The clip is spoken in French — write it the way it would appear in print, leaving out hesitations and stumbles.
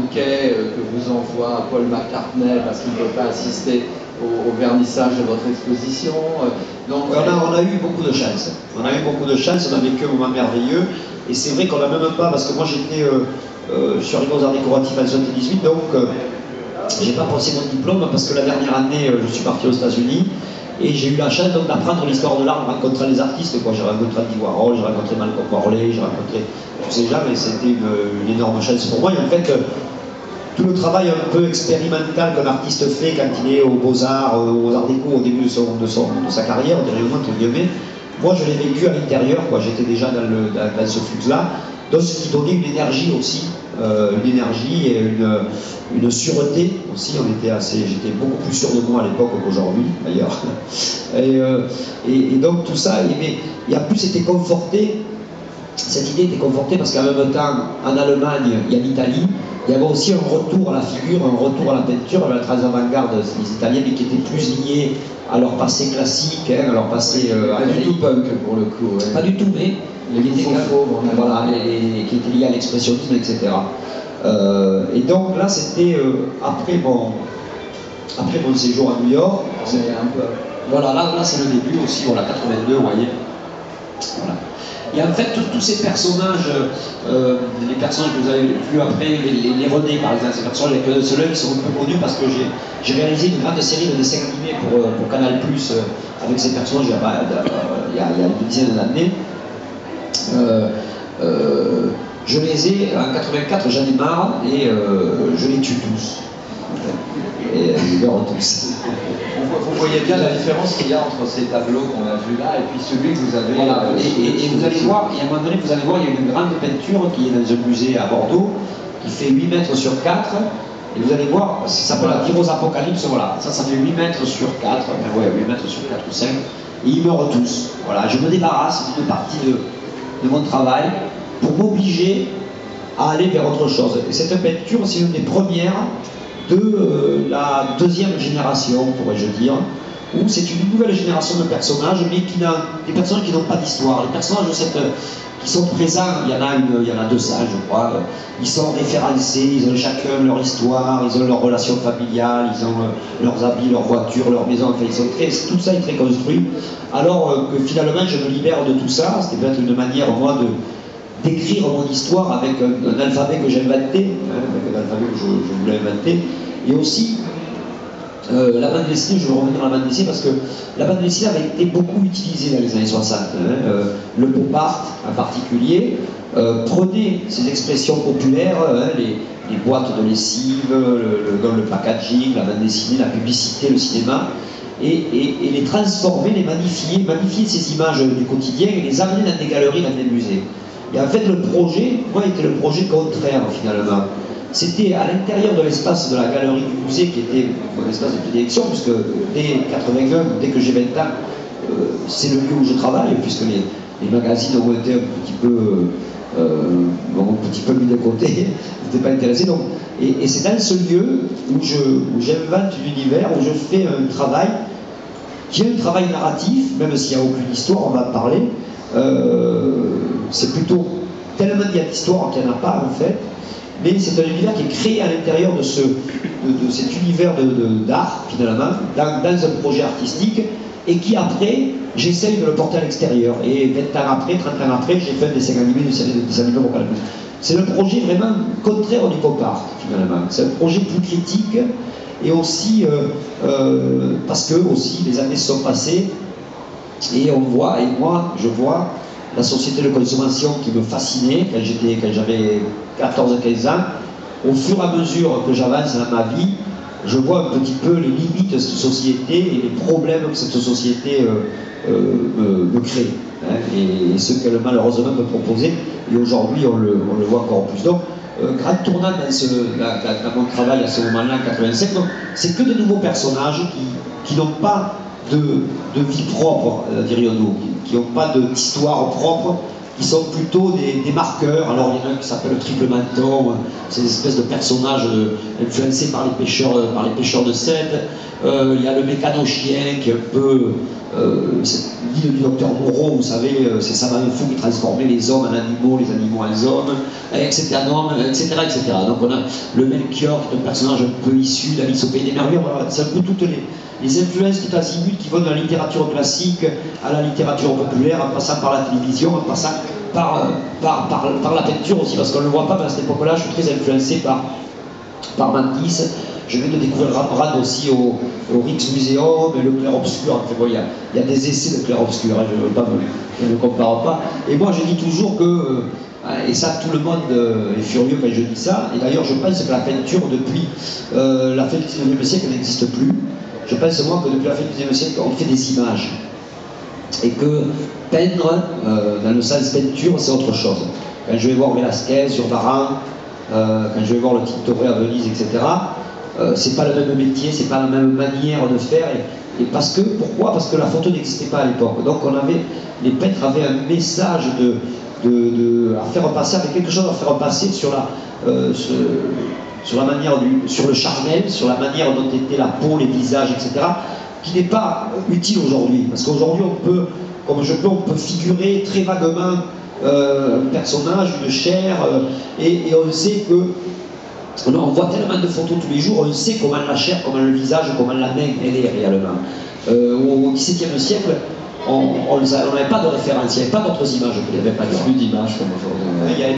bouquet que vous envoie Paul McCartney parce qu'il ne peut pas assister au vernissage de votre exposition. Donc, on a eu beaucoup de chance. On a eu beaucoup de chance, on a vécu un moment merveilleux. Et c'est vrai qu'on n'a même pas, parce que moi j'étais sur les beaux-arts décoratifs en 78, donc j'ai pas passé mon diplôme parce que la dernière année je suis parti aux États-Unis et j'ai eu la chance d'apprendre l'histoire de l'art en rencontrant les artistes. J'ai rencontré Andy Warhol, j'ai rencontré Malcolm Morley, j'ai rencontré tous ces gens et c'était une énorme chance pour moi. Et en fait, tout le travail un peu expérimental qu'un artiste fait quand il est aux Beaux-Arts, aux Arts Déco au début de sa carrière, entre guillemets, moi je l'ai vécu à l'intérieur, j'étais déjà dans ce flux-là, donc ce qui donnait une énergie aussi, une énergie et une sûreté aussi. J'étais beaucoup plus sûr de moi à l'époque qu'aujourd'hui d'ailleurs. Et donc tout ça, et en plus c'était conforté, cette idée était confortée parce qu'en même temps, en Allemagne et en Italie, il y avait aussi un retour à la figure, un retour à la peinture, à la trans-avant-garde des Italiens, mais qui était plus lié à leur passé classique, à leur passé... pas du tout punk pour le coup. Pas du tout, mais qui était lié à l'expressionnisme, etc. Et donc là, c'était après mon séjour à New York. Voilà, là c'est le début aussi, voilà, 82, vous voyez. Voilà. Et en fait, tous ces personnages, les personnages que vous avez vus après, les René par exemple, ces personnages, ceux-là qui sont un peu connus parce que j'ai réalisé une grande série de dessins animés pour Canal+, avec ces personnages il y a une dizaine d'années. Je les ai, en 84, j'en ai marre et je les tue tous. Et ils meurent tous. Vous voyez bien la différence qu'il y a entre ces tableaux qu'on a vus là et puis celui que vous avez... Voilà. Et vous allez voir, et à un moment donné, vous allez voir, il y a une grande peinture qui est dans un musée à Bordeaux, qui fait 8 mètres sur 4, et vous allez voir, ça s'appelle la Tyros Apocalypse, voilà, ça fait 8 mètres sur 4, enfin, ouais, 8 mètres sur 4 ou 5, et ils meurent tous. Voilà, je me débarrasse d'une partie de mon travail pour m'obliger à aller vers autre chose. Et cette peinture, c'est une des premières de la deuxième génération, pourrais-je dire, où c'est une nouvelle génération de personnages, mais des personnages qui n'ont pas d'histoire. Les personnages qui sont présents, il y en a 200, je crois, ils sont référencés, ils ont chacun leur histoire, ils ont leurs relations familiales, ils ont leurs habits, leurs voitures, leurs maisons, enfin, tout ça est très construit, alors que finalement je me libère de tout ça. C'était peut-être une manière, moi, d'écrire mon histoire avec un alphabet que j'ai inventé, avec un alphabet que je voulais inventer, et aussi la bande dessinée. Je veux revenir à la bande dessinée parce que la bande dessinée avait été beaucoup utilisée dans les années 60. Le pop art en particulier prenait ces expressions populaires, les boîtes de lessive, le packaging, la bande dessinée, la publicité, le cinéma, et les transformer, les magnifier ces images du quotidien et les amener dans des galeries, dans des musées. Et en fait, le projet, moi, était le projet contraire, finalement. C'était à l'intérieur de l'espace de la galerie du musée, qui était mon espace de prédilection, puisque dès 81, dès que j'ai 20 ans, c'est le lieu où je travaille, puisque les magazines ont été un petit peu mis de côté, n'étaient pas intéressés. Donc, et c'est dans ce lieu où j'invente l'univers, où je fais un travail qui est un travail narratif, même s'il n'y a aucune histoire, on va en parler. C'est plutôt tellement il y a d'histoire qu'il n'y en a pas en fait, mais c'est un univers qui est créé à l'intérieur de cet univers d'art finalement, dans un projet artistique, et qui après, j'essaye de le porter à l'extérieur. Et 20 ans après, 30 ans après, j'ai fait des dessins animés, des dessins animés pour Canal+. C'est un projet vraiment contraire du pop art finalement. C'est un projet plus critique, et aussi parce que aussi les années sont passées, et on voit, et moi je vois la société de consommation qui me fascinait quand j'avais 14-15 ans. Au fur et à mesure que j'avance dans ma vie, je vois un petit peu les limites de cette société et les problèmes que cette société me crée, et ce qu'elle malheureusement peut proposer. Et aujourd'hui, on le voit encore plus. Donc, grand tournant dans mon travail à ce moment-là, en 87, c'est que de nouveaux personnages qui n'ont pas de vie propre, dirions-nous, qui n'ont pas d'histoire propre, qui sont plutôt des marqueurs. Alors il y en a un qui s'appelle le triple menton, c'est une espèce de personnage influencé par les pêcheurs de Sète. Il y a le mécano-chien qui est un peu l'île du docteur Moreau, vous savez, c'est Savant Fou qui transformait les hommes en animaux, les animaux en hommes, etc. etc. Donc on a le Melchior qui est un personnage un peu issu d'Alice au Pays des Merveilles. Voilà, c'est un peu toutes les influences tout azimuts qui vont de la littérature classique à la littérature populaire, en passant par la télévision, en passant par la peinture aussi, parce qu'on ne le voit pas, mais à cette époque-là, je suis très influencé par Matisse. Je viens de découvrir Rembrandt aussi au Rijksmuseum et le clair-obscur. Enfin, bon, il y a des essais de clair-obscur, hein, je ne compare pas. Et moi, je dis toujours que, et ça, tout le monde est furieux quand je dis ça, et d'ailleurs, je pense que la peinture, depuis la fin du 19e siècle, n'existe plus. Je pense, moi, que depuis la fin du 19e siècle, on fait des images. Et que peindre, dans le sens peinture, c'est autre chose. Quand je vais voir Velasquez sur Varan, quand je vais voir le Tintoret à Venise, etc., c'est pas le même métier, c'est pas la même manière de faire. Et parce que, pourquoi? Parce que la photo n'existait pas à l'époque. Donc les peintres avaient un message à faire passer, avec quelque chose à faire passer sur la manière sur le charnel, sur la manière dont était la peau, les visages, etc., qui n'est pas utile aujourd'hui. Parce qu'aujourd'hui, on peut figurer très vaguement un personnage, une chair, et on sait que on voit tellement de photos tous les jours, on sait comment la chair, comment le visage, comment la main, elle est réellement. Au XVIIe siècle, on n'avait pas de référence, il n'y avait pas d'autres images. Il n'y avait pas plus d'images comme aujourd'hui.